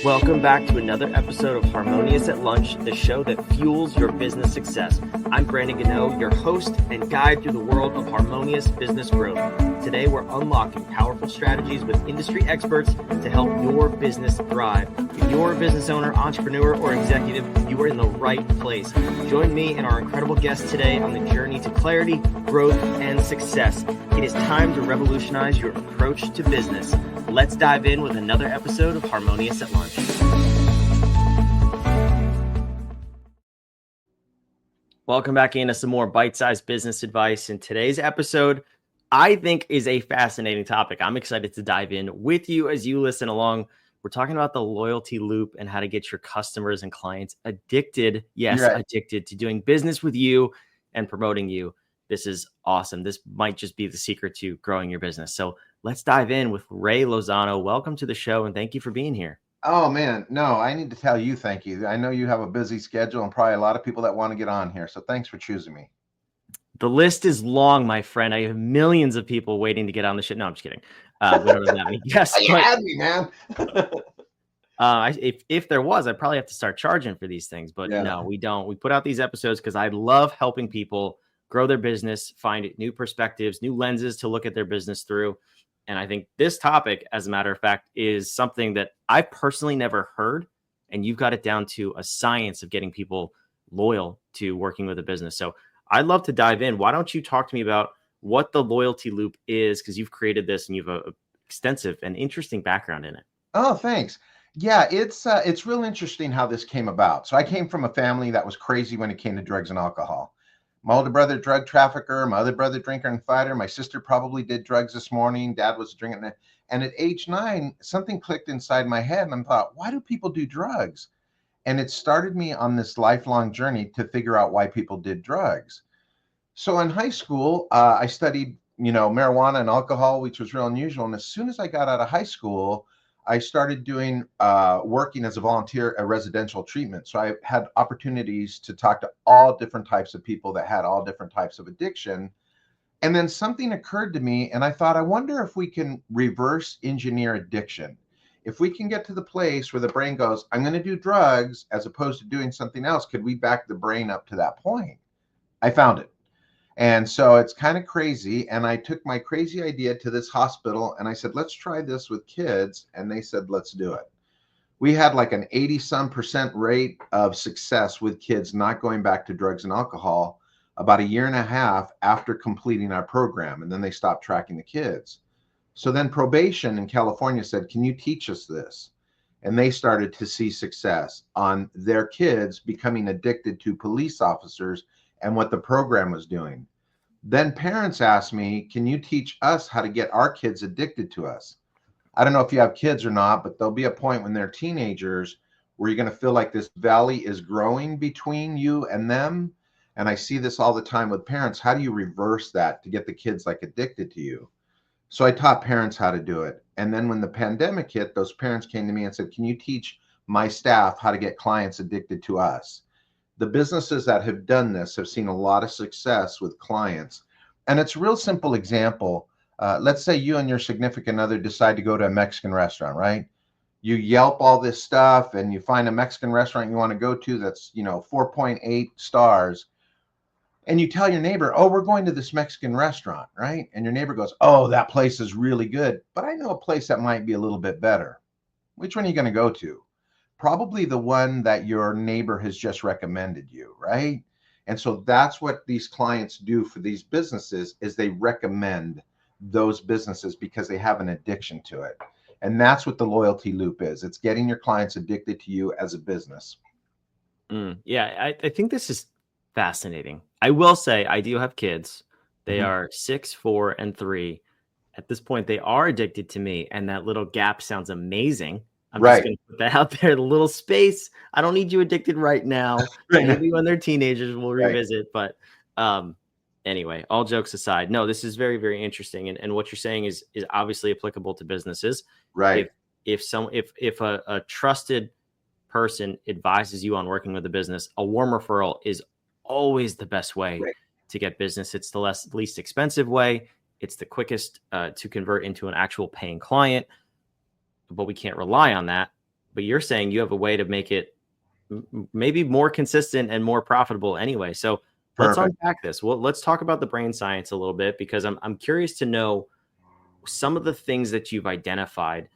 Welcome back to another episode of Harmonious at Lunch, the show that fuels your business success. I'm Brandon Gano, your host and guide through the world of harmonious business growth. Today, we're unlocking powerful strategies with industry experts to help your business thrive. If you're a business owner, entrepreneur, or executive, you are in the right place. Join me and our incredible guests today on the journey to clarity, growth, and success. It is time to revolutionize your approach to business. Let's dive in with another episode of Harmonious at Lunch. Welcome back into some more bite-sized business advice. In today's episode, I think is a fascinating topic. I'm excited to dive in with you as you listen along. We're talking about the loyalty loop and how to get your customers and clients addicted. Yes, addicted to doing business with you and promoting you. This is awesome. This might just be the secret to growing your business. So let's dive in with Ray Lozano. Welcome to the show, and thank you for being here. Oh, man. No, I need to tell you thank you. I know you have a busy schedule and probably a lot of people that want to get on here. So thanks for choosing me. The list is long, my friend. I have millions of people waiting to get on the show. No, I'm just kidding. Whatever that means. Yes, you had me, man. If there was, I'd probably have to start charging for these things. But no, we don't. We put out these episodes because I love helping people grow their business, find new perspectives, new lenses to look at their business through. And I think this topic, as a matter of fact, is something that I personally never heard. And you've got it down to a science of getting people loyal to working with a business. So I'd love to dive in. Why don't you talk to me about what the loyalty loop is? Because you've created this and you've an extensive and interesting background in it. Oh, thanks. Yeah, it's real interesting how this came about. So I came from a family that was crazy when it came to drugs and alcohol. My older brother, drug trafficker, my other brother, drinker and fighter. My sister probably did drugs this morning. Dad was drinking. And at age 9, something clicked inside my head and I thought, why do people do drugs? And it started me on this lifelong journey to figure out why people did drugs. So in high school, I studied, marijuana and alcohol, which was real unusual. And as soon as I got out of high school, I started doing working as a volunteer at residential treatment. So I had opportunities to talk to all different types of people that had all different types of addiction. And then something occurred to me and I thought, I wonder if we can reverse engineer addiction. If we can get to the place where the brain goes, I'm going to do drugs as opposed to doing something else, could we back the brain up to that point? I found it. And so it's kind of crazy. And I took my crazy idea to this hospital and I said, let's try this with kids. And they said, let's do it. We had like an 80% rate of success with kids not going back to drugs and alcohol about a year and a half after completing our program. And then they stopped tracking the kids. So then probation in California said, can you teach us this? And they started to see success on their kids becoming addicted to police officers and what the program was doing. Then parents asked me, can you teach us how to get our kids addicted to us? I don't know if you have kids or not, but there'll be a point when they're teenagers where you're going to feel like this valley is growing between you and them. And I see this all the time with parents. How do you reverse that to get the kids like addicted to you? So I taught parents how to do it. And then when the pandemic hit, those parents came to me and said, can you teach my staff how to get clients addicted to us? The businesses that have done this have seen a lot of success with clients. And it's a real simple example. Let's say you and your significant other decide to go to a Mexican restaurant, right? You Yelp all this stuff and you find a Mexican restaurant you want to go to that's, 4.8 stars. And you tell your neighbor, oh, we're going to this Mexican restaurant, right? And your neighbor goes, oh, that place is really good. But I know a place that might be a little bit better. Which one are you going to go to? Probably the one that your neighbor has just recommended you, right? And so that's what these clients do for these businesses is they recommend those businesses because they have an addiction to it. And that's what the loyalty loop is. It's getting your clients addicted to you as a business. Yeah, I think this is fascinating. I will say I do have kids. They are 6, 4, and 3. At this point, they are addicted to me. And that little gap sounds amazing. I'm just going to put that out there, the little space. I don't need you addicted right now. Maybe when they're teenagers, we'll revisit. But anyway, all jokes aside, no, this is very, very interesting. And what you're saying is obviously applicable to businesses. Right. If a trusted person advises you on working with a business, a warm referral is always the best way to get business. It's the least expensive way. It's the quickest to convert into an actual paying client. But we can't rely on that but you're saying you have a way to make it maybe more consistent and more profitable anyway. So let's Perfect. unpack this. Well, let's talk about the brain science a little bit, because I'm curious to know some of the things that you've identified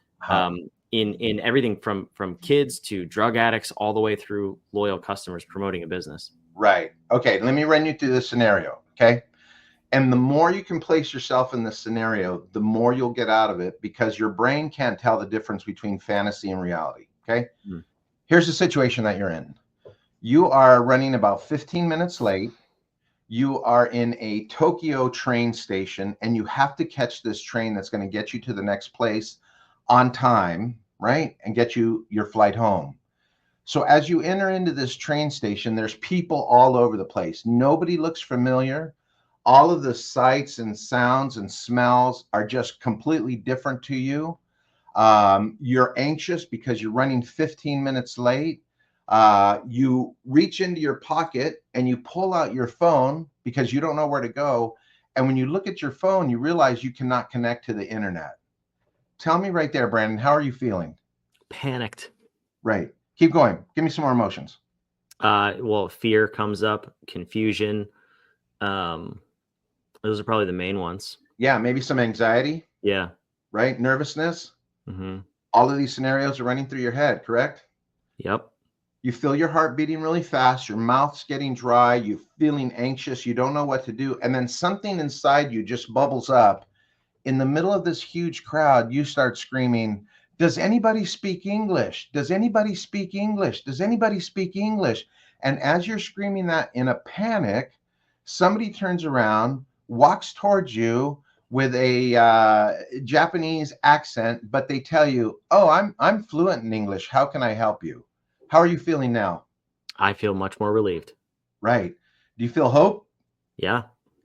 in everything from kids to drug addicts all the way through loyal customers promoting a business. Right. Okay. Let me run you through this scenario. Okay. And the more you can place yourself in this scenario, the more you'll get out of it, because your brain can't tell the difference between fantasy and reality. Okay. Here's the situation that you're in. You are running about 15 minutes late. You are in a Tokyo train station, and you have to catch this train that's going to get you to the next place on time, right? And get you your flight home. So as you enter into this train station, there's people all over the place. Nobody looks familiar. All of the sights and sounds and smells are just completely different to you. You're anxious because you're running 15 minutes late. You reach into your pocket and you pull out your phone because you don't know where to go. And when you look at your phone, you realize you cannot connect to the internet. Tell me right there, Brandon, how are you feeling? Panicked. Right. Keep going. Give me some more emotions. Well, fear comes up, confusion. Those are probably the main ones. Yeah, maybe some anxiety. Yeah. Right. Nervousness. Mm-hmm. All of these scenarios are running through your head, correct? Yep. You feel your heart beating really fast. Your mouth's getting dry. You're feeling anxious. You don't know what to do. And then something inside you just bubbles up. In the middle of this huge crowd, you start screaming, "Does anybody speak English? Does anybody speak English? Does anybody speak English?" And as you're screaming that in a panic, somebody turns around, walks towards you with a Japanese accent, but they tell you, "Oh, I'm fluent in English. How can I help you?" How are you feeling now? I feel much more relieved. Right. Do you feel hope? Yeah.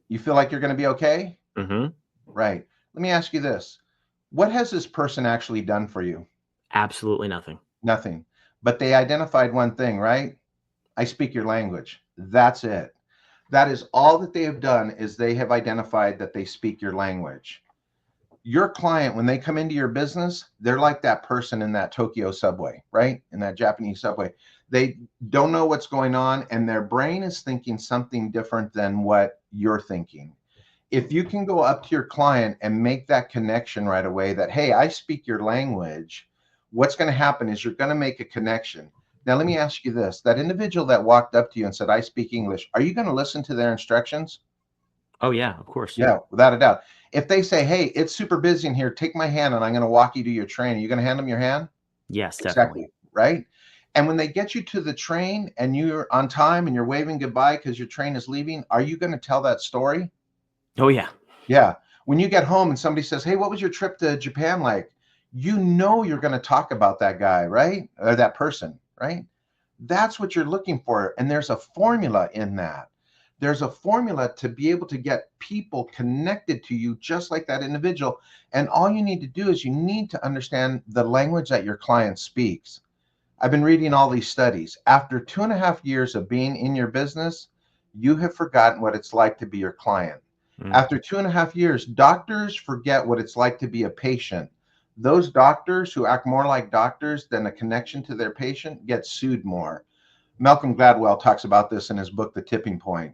You feel like you're going to be okay? Mm-hmm. Right. Let me ask you this. What has this person actually done for you? Absolutely nothing. Nothing. But they identified one thing, right? I speak your language. That's it. That is all that they have done, is they have identified that they speak your language. Your client, when they come into your business, they're like that person in that Tokyo subway, right? In that Japanese subway. They don't know what's going on, and their brain is thinking something different than what you're thinking. If you can go up to your client and make that connection right away that, hey, I speak your language, what's going to happen is you're going to make a connection. Now, let me ask you this. That individual that walked up to you and said, I speak English, are you going to listen to their instructions? Oh, yeah, of course. Yeah, without a doubt. If they say, hey, it's super busy in here, take my hand and I'm going to walk you to your train, are you going to hand them your hand? Yes, definitely. Exactly, right? And when they get you to the train and you're on time and you're waving goodbye because your train is leaving, are you going to tell that story? Oh, yeah. Yeah. When you get home and somebody says, hey, what was your trip to Japan like? You know you're going to talk about that guy, right? Or that person, right? That's what you're looking for. And there's a formula in that. There's a formula to be able to get people connected to you just like that individual. And all you need to do is you need to understand the language that your client speaks. I've been reading all these studies. After 2.5 years of being in your business, you have forgotten what it's like to be your client. After 2.5 years, doctors forget what it's like to be a patient. Those doctors who act more like doctors than a connection to their patient get sued more. Malcolm Gladwell talks about this in his book, The Tipping Point.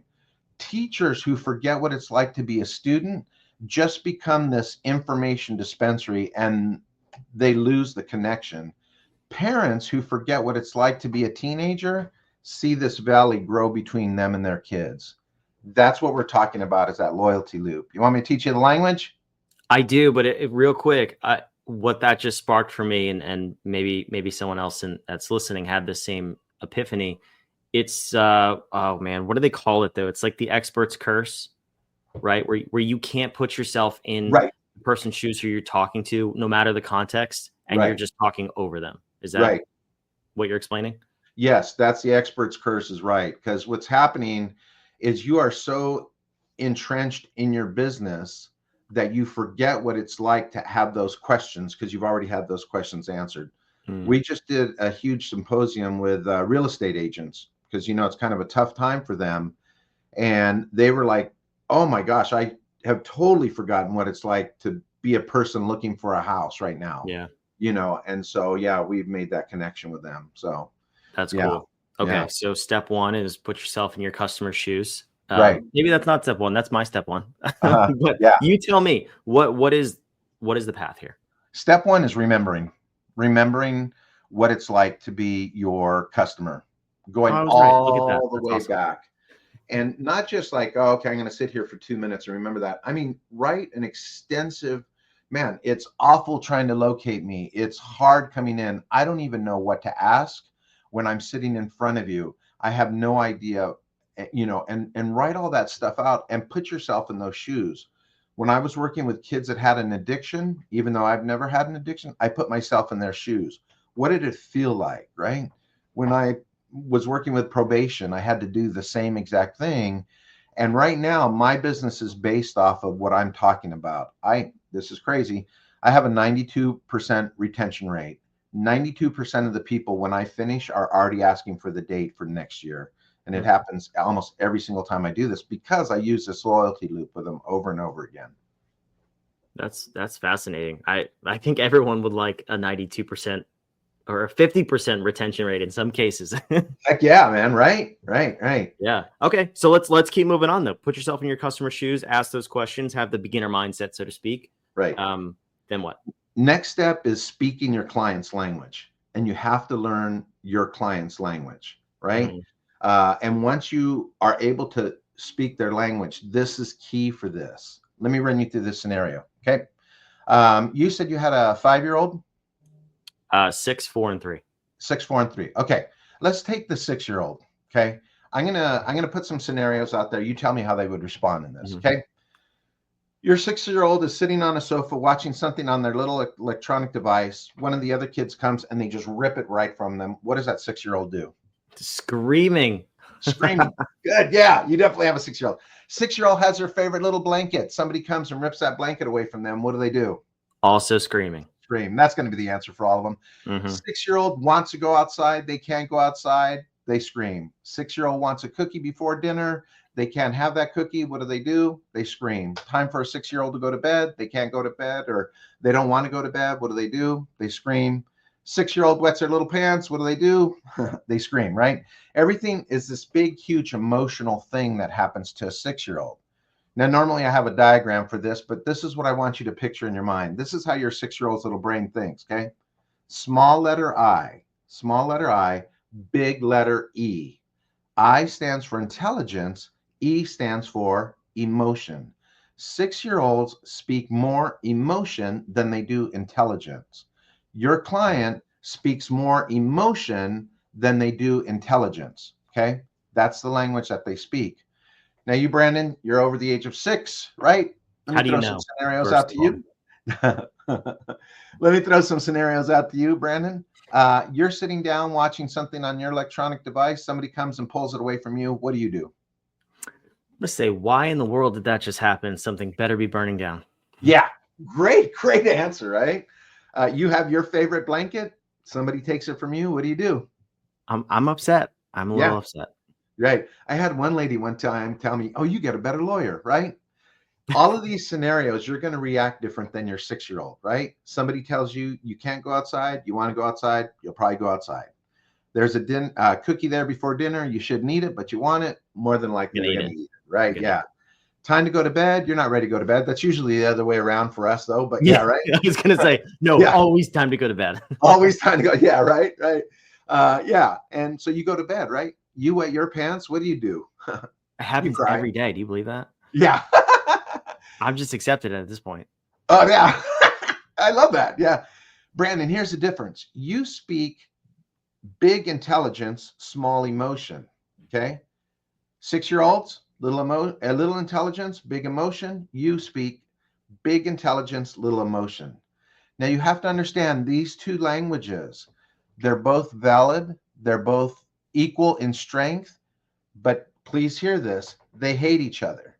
Teachers who forget what it's like to be a student just become this information dispensary and they lose the connection. Parents who forget what it's like to be a teenager see this valley grow between them and their kids. That's what we're talking about, is that loyalty loop. You want me to teach you the language? I do, but real quick, what that just sparked for me, and maybe someone else that's listening had the same epiphany. It's oh man, what do they call it though? It's like the expert's curse, right? Where you can't put yourself in the person's shoes who you're talking to, no matter the context, and you're just talking over them. Is that what you're explaining? Yes, that's the expert's curse, is right. Because what's happening is you are so entrenched in your business that you forget what it's like to have those questions, because you've already had those questions answered. We just did a huge symposium with real estate agents, because it's kind of a tough time for them. And they were like, oh my gosh, I have totally forgotten what it's like to be a person looking for a house right now. Yeah. and so, yeah, we've made that connection with them. So, That's yeah, cool. Okay, yeah, so step one is put yourself in your customer's shoes. right. Maybe that's not step one. That's my step one. Uh-huh. But Yeah. you tell me what is the path here? Step one is remembering what it's like to be your customer, Oh, going I was right. Look at that. all the That's way awesome. back. And not just like, oh, okay, I'm going to sit here for 2 minutes and remember that. I mean, write an extensive, man, it's awful trying to locate me. It's hard coming in. I don't even know what to ask when I'm sitting in front of you. I have no idea, and write all that stuff out and put yourself in those shoes. When I was working with kids that had an addiction, even though I've never had an addiction, I put myself in their shoes. What did it feel like, right? When I was working with probation, I had to do the same exact thing. And right now, my business is based off of what I'm talking about. This is crazy. I have a 92% retention rate. 92% of the people, when I finish, are already asking for the date for next year. And it happens almost every single time I do this because I use this loyalty loop with them over and over again. That's fascinating. I think everyone would like a 92% or a 50% retention rate in some cases. Heck yeah, man. Right. Yeah. Okay. So let's keep moving on though. Put yourself in your customer's shoes, ask those questions, have the beginner mindset, so to speak. Right. Then what? Next step is speaking your client's language, and you have to learn your client's language, right? And once you are able to speak their language, this is key for this. Let me run you through this scenario. Okay. You said you had a 5-year-old? 6, 4, and 3. 6, 4, and 3. Okay. Let's take the 6-year-old. Okay. I'm gonna put some scenarios out there. You tell me how they would respond in this. Okay. Your 6-year-old is sitting on a sofa watching something on their little electronic device. One of the other kids comes and they just rip it right from them. What does that 6-year-old do? Screaming. Screaming. Good. Yeah, you definitely have a 6-year-old. 6-year-old has their favorite little blanket. Somebody comes and rips that blanket away from them. What do? Also screaming. Scream. That's going to be the answer for all of them. 6-year-old wants to go outside. They can't go outside. They scream. 6-year-old wants a cookie before dinner. They can't have that cookie. What do? They scream. Time for a 6-year-old to go to bed. They can't go to bed, or they don't want to go to bed. What do? They scream. 6-year-old wets their little pants. What do? They scream, right? Everything is this big, huge emotional thing that happens to a 6-year-old. Now, normally I have a diagram for this, but this is what I want you to picture in your mind. This is how your 6-year-old's little brain thinks, okay? Small letter I, big letter E. I stands for intelligence. E stands for emotion. 6-year-olds speak more emotion than they do intelligence. Your client speaks more emotion than they do intelligence. Okay. That's the language that they speak. Now, you, Brandon, you're over the age of 6, right? How do you know? Some scenarios out to you. Let me throw some scenarios out to you, Brandon. You're sitting down watching something on your electronic device. Somebody comes and pulls it away from you. What do? Let's say, why in the world did that just happen? Something better be burning down. Yeah, great answer, right? You have your favorite blanket. Somebody takes it from you. What do? I'm upset. I'm a little upset. Right. I had one lady one time tell me, "Oh, you get a better lawyer," right? All of these scenarios, you're going to react different than your 6-year-old, right? Somebody tells you you can't go outside. You want to go outside. You'll probably go outside. There's a cookie there before dinner. You shouldn't eat it, but you want it. More than likely, you're going to eat it, right? Yeah. Time to go to bed. You're not ready to go to bed. That's usually the other way around for us, though. But yeah, right. I was going to say, no, always time to go to bed. Always time to go. Yeah, right. Yeah. And so you go to bed, right? You wet your pants. What do? It happens every day. Do you believe that? Yeah. I've just accepted it at this point. Oh, yeah. I love that. Yeah. Brandon, here's the difference. You speak big intelligence, small emotion. Okay. 6-year-olds, little intelligence, big emotion. You speak big intelligence, little emotion. Now, you have to understand these two languages. They're both valid. They're both equal in strength. But please hear this. They hate each other.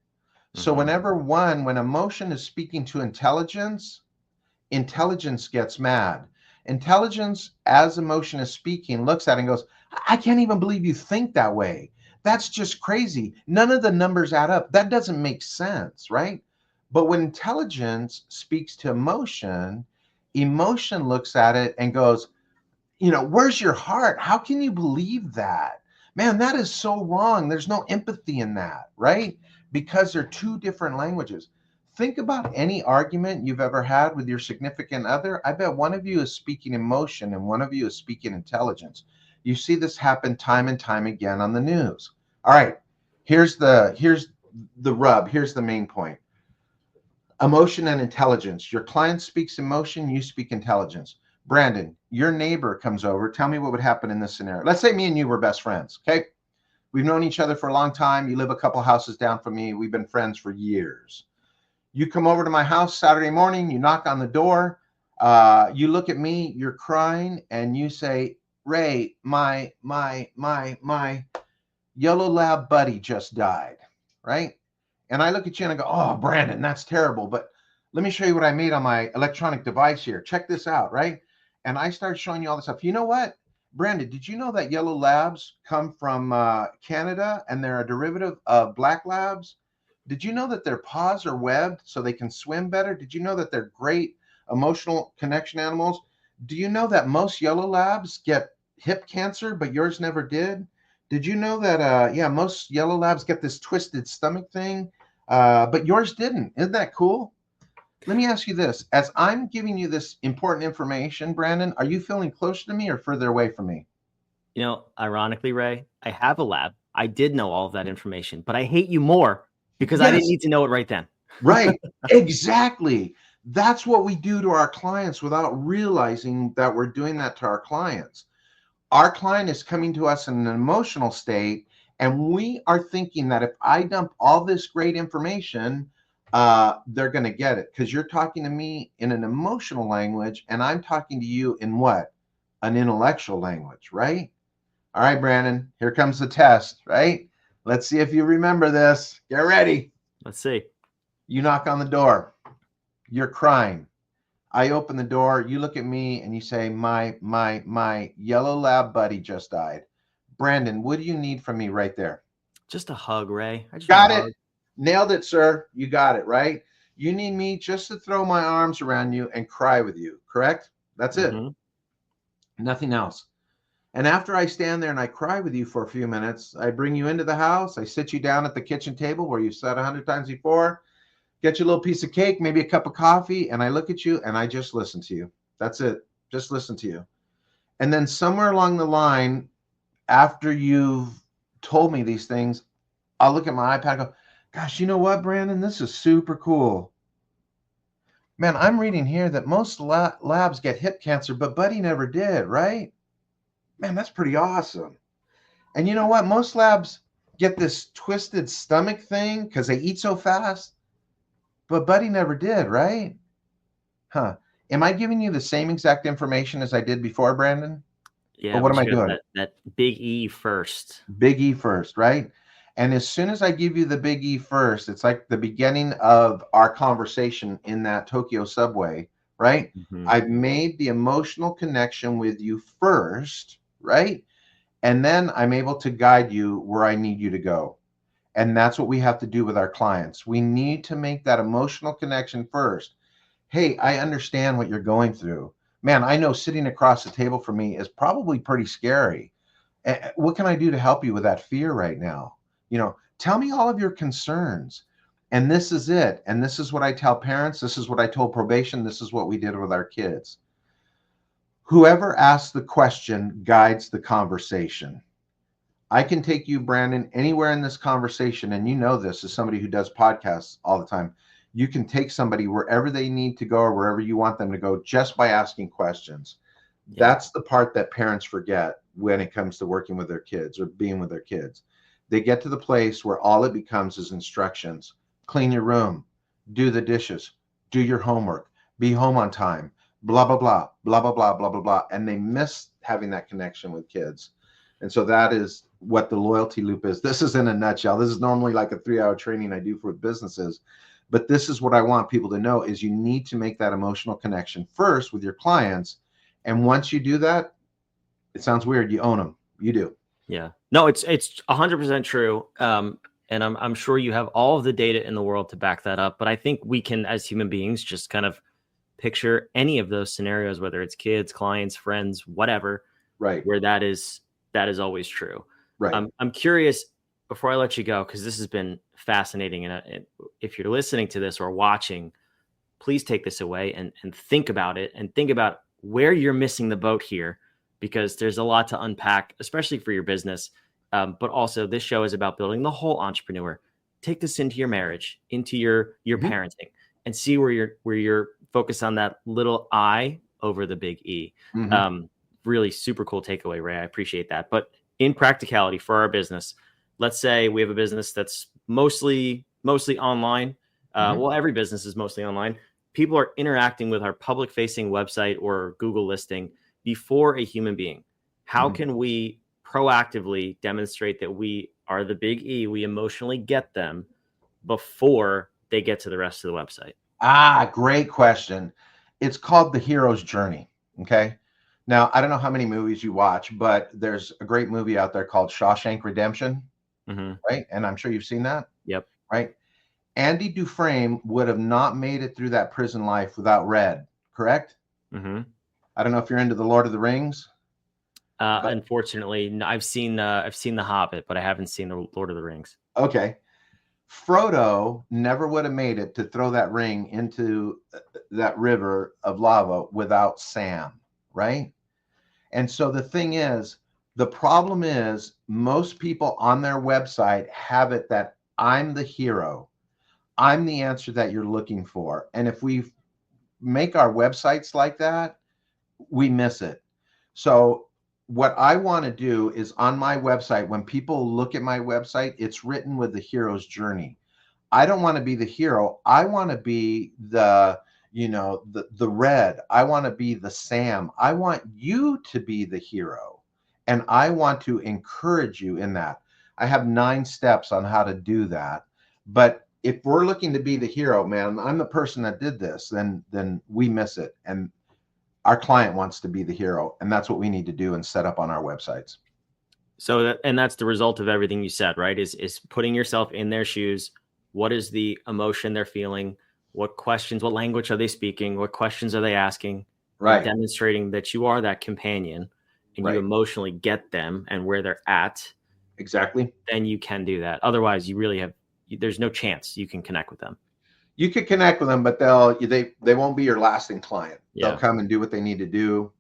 So when emotion is speaking to intelligence, intelligence gets mad. Intelligence, as emotion is speaking, looks at it and goes, I can't even believe you think that way. That's just crazy. None of the numbers add up. That doesn't make sense, right? But when intelligence speaks to emotion, Emotion looks at it and goes, where's your heart? How can you believe that? Man, that is so wrong. There's no empathy in that, right? Because they're two different languages. Think about any argument you've ever had with your significant other. I bet one of you is speaking emotion and one of you is speaking intelligence. You see this happen time and time again on the news. All right, here's the rub. Here's the main point. Emotion and intelligence. Your client speaks emotion, you speak intelligence. Brandon, your neighbor comes over. Tell me what would happen in this scenario. Let's say me and you were best friends, okay? We've known each other for a long time. You live a couple houses down from me. We've been friends for years. You come over to my house Saturday morning. You knock on the door. You look at me. You're crying, and you say, "Ray, my yellow lab buddy just died," right? And I look at you and I go, "Oh, Brandon, that's terrible. But let me show you what I made on my electronic device here. Check this out," right? And I start showing you all this stuff. You know what? Brandon, did you know that yellow labs come from Canada and they're a derivative of black labs? Did you know that their paws are webbed so they can swim better? Did you know that they're great emotional connection animals? Do you know that most yellow labs get hip cancer, but yours never did? Did you know that, most yellow labs get this twisted stomach thing, but yours didn't? Isn't that cool? Let me ask you this. As I'm giving you this important information, Brandon, are you feeling closer to me or further away from me? Ironically, Ray, I have a lab. I did know all of that information, but I hate you more because I didn't need to know it right then. Right. Exactly. That's what we do to our clients without realizing that we're doing that to our clients. Our client is coming to us in an emotional state, and we are thinking that if I dump all this great information, they're going to get it, because you're talking to me in an emotional language and I'm talking to you in what? An intellectual language, right? All right, Brandon, here comes the test, right? Let's see if you remember this. Get ready. Let's see. You knock on the door. You're crying. I open the door. You look at me and you say, my yellow lab buddy just died. Brandon, what do you need from me right there? Just a hug, Ray. I just got it. Nailed it, sir. You got it, right? You need me just to throw my arms around you and cry with you, correct? That's it. Nothing else. And after I stand there and I cry with you for a few minutes, I bring you into the house. I sit you down at the kitchen table where you've sat 100 times before, get you a little piece of cake, maybe a cup of coffee, and I look at you and I just listen to you. That's it. Just listen to you. And then somewhere along the line, after you've told me these things, I'll look at my iPad and go, "Gosh, you know what, Brandon? This is super cool. Man, I'm reading here that most labs get hip cancer, but Buddy never did, right? Man, that's pretty awesome. And you know what? Most labs get this twisted stomach thing because they eat so fast, but Buddy never did, right? Huh. Am I giving you the same exact information as I did before, Brandon? Yeah. Or what am I doing? That big E first. Big E first, right? And as soon as I give you the big E first, it's like the beginning of our conversation in that Tokyo subway, right? I've made the emotional connection with you first, right? And then I'm able to guide you where I need you to go. And that's what we have to do with our clients. We need to make that emotional connection first. Hey, I understand what you're going through. Man, I know sitting across the table from me is probably pretty scary. What can I do to help you with that fear right now? Tell me all of your concerns. And this is it. And this is what I tell parents. This is what I told probation. This is what we did with our kids. Whoever asks the question guides the conversation. I can take you, Brandon, anywhere in this conversation. And you know this as somebody who does podcasts all the time. You can take somebody wherever they need to go or wherever you want them to go just by asking questions. Yeah. That's the part that parents forget when it comes to working with their kids or being with their kids. They get to the place where all it becomes is instructions. Clean your room, do the dishes, do your homework, be home on time, blah, blah, blah, blah, blah, blah, blah, blah, blah. And they miss having that connection with kids. And so that is what the loyalty loop is. This is in a nutshell. This is normally like a 3-hour training I do for businesses. But this is what I want people to know is you need to make that emotional connection first with your clients. And once you do that, it sounds weird, you own them. You do. Yeah. No, it's 100% true. And I'm sure you have all of the data in the world to back that up. But I think we can, as human beings, just kind of picture any of those scenarios, whether it's kids, clients, friends, whatever, Right. where that is always true. Right. I'm curious, before I let you go, because this has been fascinating, and if you're listening to this or watching, please take this away and think about it, and think about where you're missing the boat here, because there's a lot to unpack, especially for your business. But also, this show is about building the whole entrepreneur. Take this into your marriage, into your parenting, and see where you're focused on that little I over the big E. Really super cool takeaway, Ray. I appreciate that. But in practicality for our business, let's say we have a business that's mostly online. Well, every business is mostly online. People are interacting with our public facing website or Google listing before a human being. How can we proactively demonstrate that we are the big E? We emotionally get them before they get to the rest of the website. Great question. It's called the hero's journey. Okay. Now, I don't know how many movies you watch, but there's a great movie out there called Shawshank Redemption. Right. And I'm sure you've seen that. Yep. Right. Andy Dufresne would have not made it through that prison life without Red, correct? I don't know if you're into the Lord of the Rings. Unfortunately, I've seen The Hobbit, but I haven't seen the Lord of the Rings. Okay. Frodo never would have made it to throw that ring into that river of lava without Sam, right? And so the thing is, the problem is most people on their website have it that I'm the hero. I'm the answer that you're looking for. And if we make our websites like that, we miss it. So what I want to do is on my website, when people look at my website, it's written with the hero's journey. I don't want to be the hero. I want to be the Red. I want to be the Sam. I want you to be the hero. And I want to encourage you in that. I have 9 steps on how to do that. But if we're looking to be the hero, man, I'm the person that did this, then we miss it. And our client wants to be the hero. And that's what we need to do and set up on our websites. So that's the result of everything you said, right? Is putting yourself in their shoes. What is the emotion they're feeling? What questions, what language are they speaking? What questions are they asking? Right. Demonstrating that you are that companion and you emotionally get them and where they're at. Exactly. Then you can do that. Otherwise, there's no chance you can connect with them. You could connect with them, but they won't be your lasting client. They'll come and do what they need to do,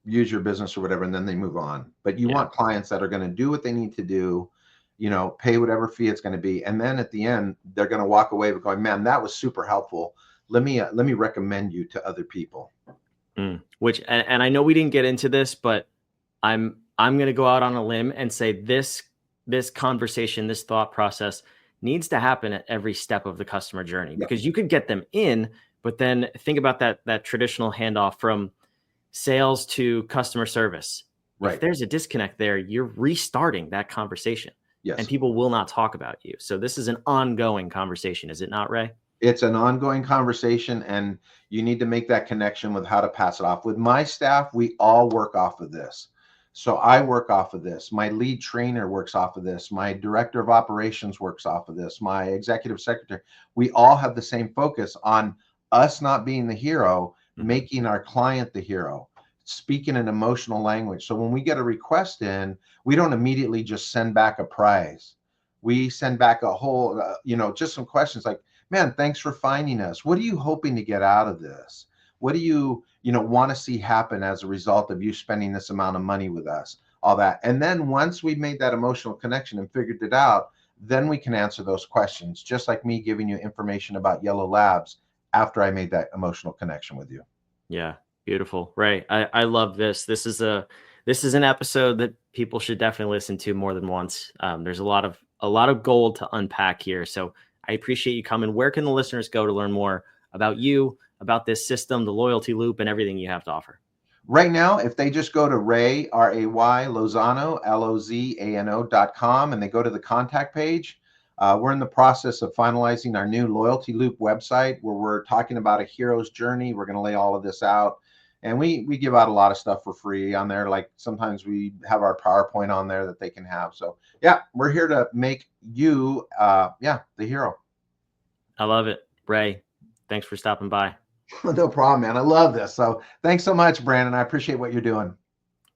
use your business or whatever, and then they move on. But you want clients that are going to do what they need to do, pay whatever fee it's going to be. And then at the end, they're going to walk away going, man, that was super helpful. Let me recommend you to other people. Which, and I know we didn't get into this, but I'm going to go out on a limb and say this conversation, this thought process needs to happen at every step of the customer journey, because you could get them in, but then think about that traditional handoff from sales to customer service. Right. If there's a disconnect there, you're restarting that conversation. Yes. And people will not talk about you. So this is an ongoing conversation, is it not, Ray? It's an ongoing conversation, and you need to make that connection with how to pass it off. With my staff, we all work off of this. So I work off of this. My lead trainer works off of this. My director of operations works off of this. My executive secretary. We all have the same focus on us not being the hero, making our client the hero, speaking an emotional language. So when we get a request in, we don't immediately just send back a prize. We send back a whole, just some questions like, man, thanks for finding us. What are you hoping to get out of this? What do you want to see happen as a result of you spending this amount of money with us? All that. And then once we've made that emotional connection and figured it out, then we can answer those questions, just like me giving you information about Yellow Labs after I made that emotional connection with you. Yeah, beautiful. Right. I love this. This is an episode that people should definitely listen to more than once. There's a lot of gold to unpack here. So I appreciate you coming. Where can the listeners go to learn more about you, about this system, the loyalty loop, and everything you have to offer? Right now, if they just go to Ray, R-A-Y, Lozano, Lozano.com, and they go to the contact page, we're in the process of finalizing our new loyalty loop website where we're talking about a hero's journey. We're going to lay all of this out. And we give out a lot of stuff for free on there. Like sometimes we have our PowerPoint on there that they can have. So yeah, we're here to make you, the hero. I love it. Ray, thanks for stopping by. No problem, man. I love this. So thanks so much, Brandon. I appreciate what you're doing.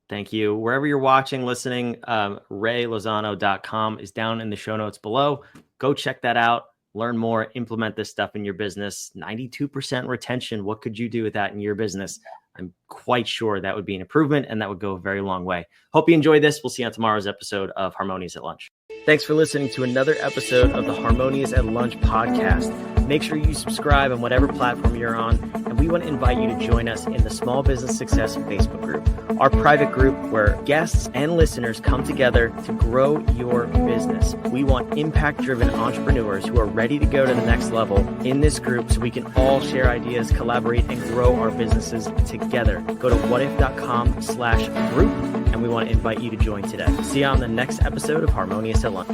Thank you. Wherever you're watching, listening, raylozano.com is down in the show notes below. Go check that out. Learn more, implement this stuff in your business. 92% retention. What could you do with that in your business? I'm quite sure that would be an improvement, and that would go a very long way. Hope you enjoyed this. We'll see you on tomorrow's episode of Harmonious at Lunch. Thanks for listening to another episode of the Harmonious at Lunch podcast. Make sure you subscribe on whatever platform you're on, and we want to invite you to join us in the Small Business Success Facebook group, our private group where guests and listeners come together to grow your business. We want impact-driven entrepreneurs who are ready to go to the next level in this group so we can all share ideas, collaborate, and grow our businesses together. Go to whatif.com/group, and we want to invite you to join today. See you on the next episode of Harmonious at Lunch.